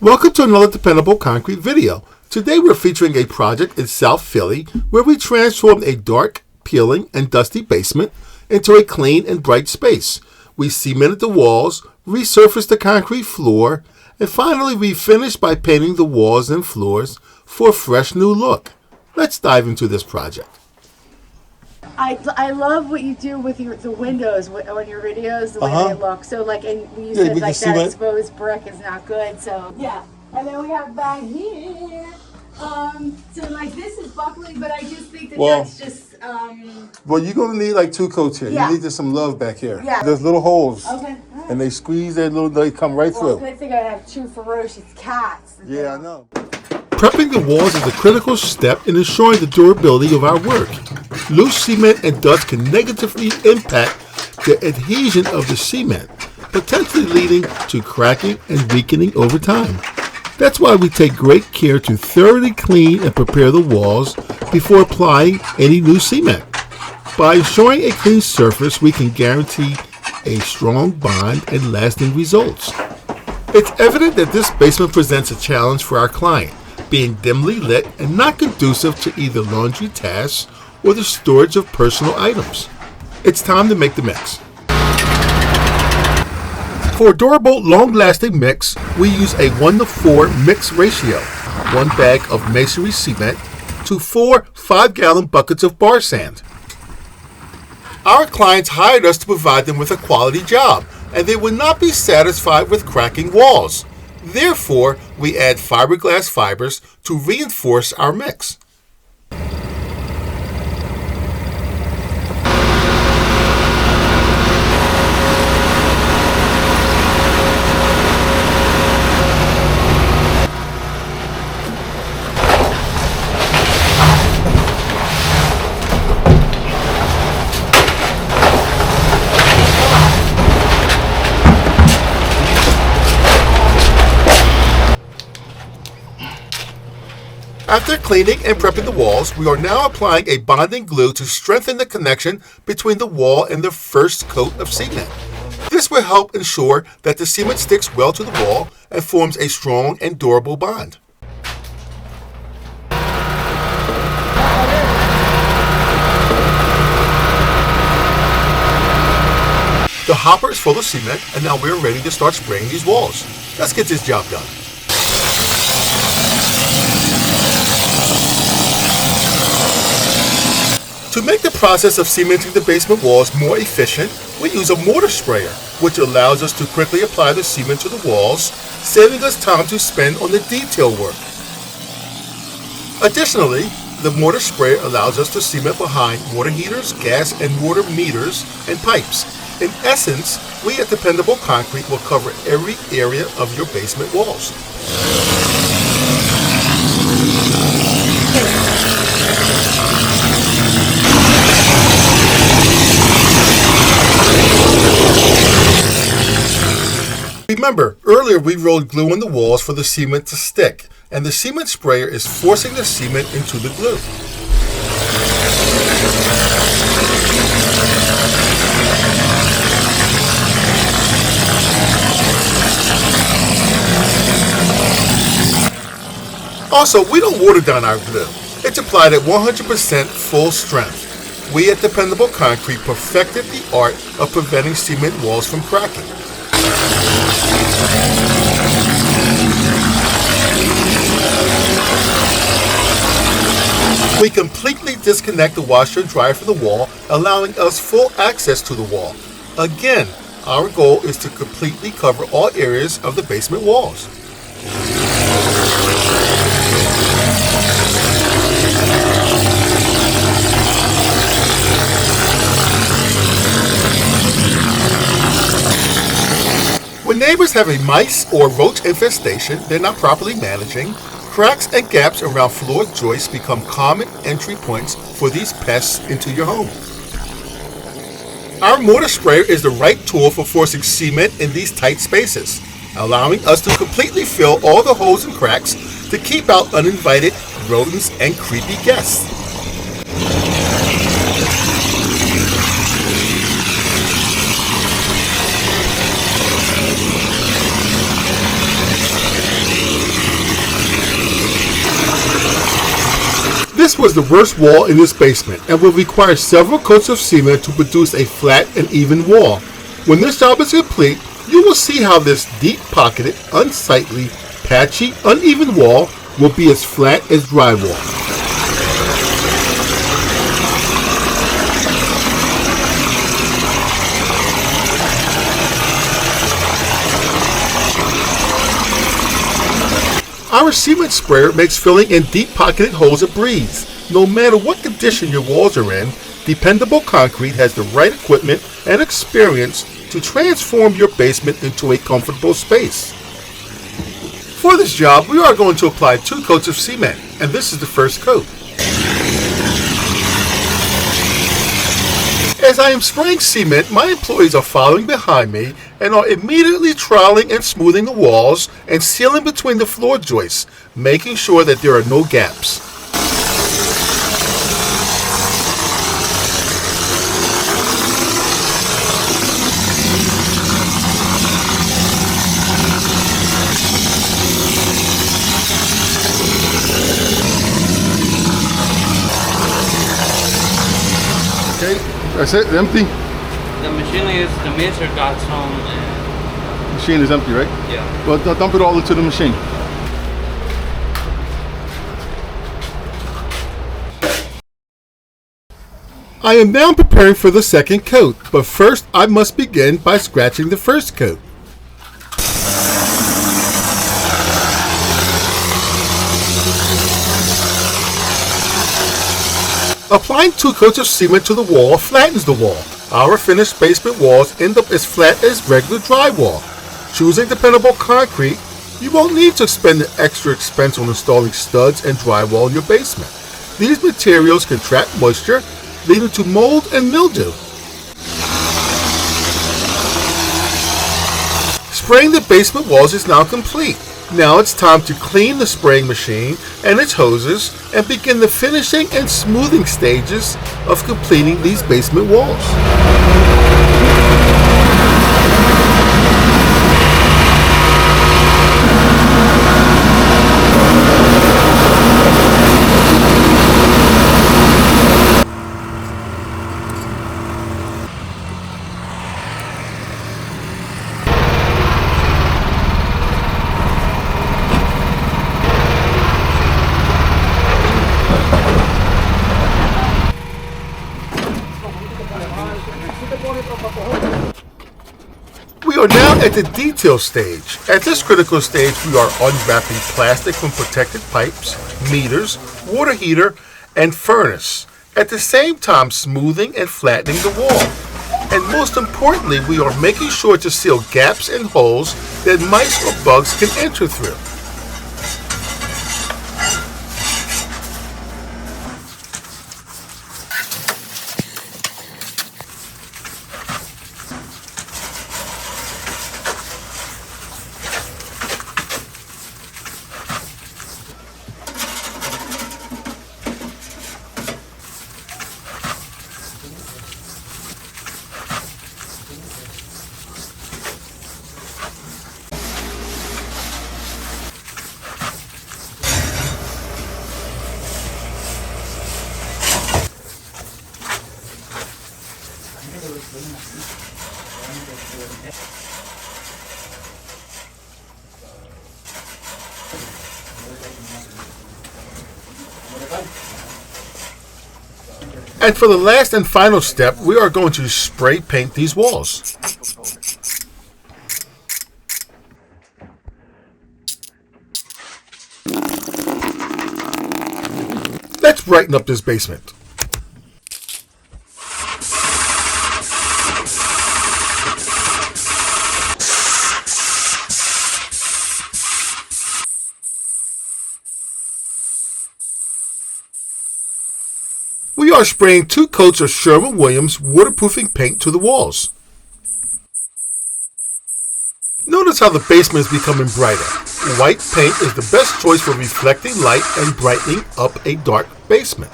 Welcome to another Dependable Concrete video. Today we're featuring a project in South Philly where we transformed a dark, peeling, and dusty basement into a clean and bright space. We cemented the walls, resurfaced the concrete floor, and finally we finished by painting the walls and floors for a fresh new look. Let's dive into this project. I love what you do with the windows on your videos, the way they look. So like, and you said like that exposed brick is not good. So yeah, and then we have back here. So like this is buckling, but I just think that that's just. Well, you're gonna need like two coats here. Yeah. You need some love back here. Yeah. There's little holes. Okay. And they squeeze that little. They come right through. Good thing I have two ferocious cats. Yeah, I know. Prepping the walls is a critical step in ensuring the durability of our work. Loose cement and dust can negatively impact the adhesion of the cement, potentially leading to cracking and weakening over time. That's why we take great care to thoroughly clean and prepare the walls before applying any new cement. By ensuring a clean surface, we can guarantee a strong bond and lasting results. It's evident that this basement presents a challenge for our client, being dimly lit and not conducive to either laundry tasks or the storage of personal items. It's time to make the mix. For a durable, long-lasting mix, we use a 1:4 mix ratio, 1 bag of masonry cement to 4 5-gallon buckets of bar sand. Our clients hired us to provide them with a quality job, and they would not be satisfied with cracking walls. Therefore, we add fiberglass fibers to reinforce our mix. After cleaning and prepping the walls, we are now applying a bonding glue to strengthen the connection between the wall and the first coat of cement. This will help ensure that the cement sticks well to the wall and forms a strong and durable bond. The hopper is full of cement, and now we're ready to start spraying these walls. Let's get this job done. To make the process of cementing the basement walls more efficient, we use a mortar sprayer, which allows us to quickly apply the cement to the walls, saving us time to spend on the detail work. Additionally, the mortar sprayer allows us to cement behind water heaters, gas and water meters, and pipes. In essence, we at Dependable Concrete will cover every area of your basement walls. Remember, earlier we rolled glue on the walls for the cement to stick, and the cement sprayer is forcing the cement into the glue. Also, we don't water down our glue. It's applied at 100% full strength. We at Dependable Concrete perfected the art of preventing cement walls from cracking. We completely disconnect the washer and dryer from the wall, allowing us full access to the wall. Again, our goal is to completely cover all areas of the basement walls. When neighbors have a mice or roach infestation they're not properly managing, cracks and gaps around floor joists become common entry points for these pests into your home. Our mortar sprayer is the right tool for forcing cement in these tight spaces, allowing us to completely fill all the holes and cracks to keep out uninvited rodents and creepy guests. This was the worst wall in this basement and will require several coats of cement to produce a flat and even wall. When this job is complete, you will see how this deep-pocketed, unsightly, patchy, uneven wall will be as flat as drywall. Our cement sprayer makes filling in deep-pocketed holes a breeze. No matter what condition your walls are in, Dependable Concrete has the right equipment and experience to transform your basement into a comfortable space. For this job, we are going to apply 2 coats of cement, and this is the first coat. As I am spraying cement, my employees are following behind me and are immediately troweling and smoothing the walls and sealing between the floor joists, making sure that there are no gaps. Okay, that's it, empty? The machine is, the master got some, Machine is empty, right? yeah. Well, dump it all into the machine. I am now preparing for the second coat, but first I must begin by scratching the first coat. Applying 2 coats of cement to the wall flattens the wall. Our finished basement walls end up as flat as regular drywall. Choosing Dependable Concrete, you won't need to spend the extra expense on installing studs and drywall in your basement. These materials can trap moisture, leading to mold and mildew. Spraying the basement walls is now complete. Now it's time to clean the spraying machine and its hoses and begin the finishing and smoothing stages of completing these basement walls. We are now at the detail stage. At this critical stage, we are unwrapping plastic from protected pipes, meters, water heater, and furnace. At the same time, smoothing and flattening the wall. And most importantly, we are making sure to seal gaps and holes that mice or bugs can enter through. And for the last and final step, we are going to spray paint these walls. Let's brighten up this basement. We are spraying 2 coats of Sherwin-Williams waterproofing paint to the walls. Notice how the basement is becoming brighter. White paint is the best choice for reflecting light and brightening up a dark basement.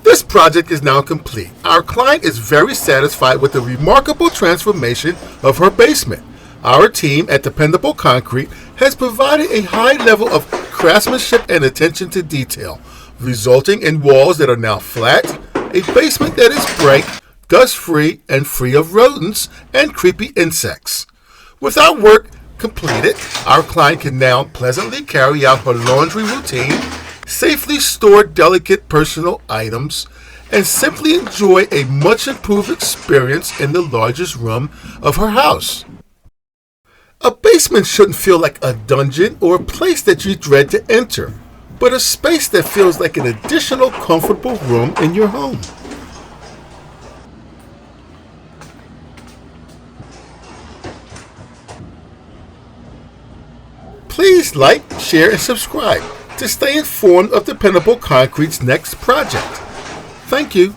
This project is now complete. Our client is very satisfied with the remarkable transformation of her basement. Our team at Dependable Concrete has provided a high level of craftsmanship and attention to detail. resulting in walls that are now flat, a basement that is bright, dust-free, and free of rodents and creepy insects. With our work completed, our client can now pleasantly carry out her laundry routine, safely store delicate personal items, and simply enjoy a much improved experience in the largest room of her house. A basement shouldn't feel like a dungeon or a place that you dread to enter, but a space that feels like an additional comfortable room in your home. Please like, share, and subscribe to stay informed of Dependable Concrete's next project. Thank you.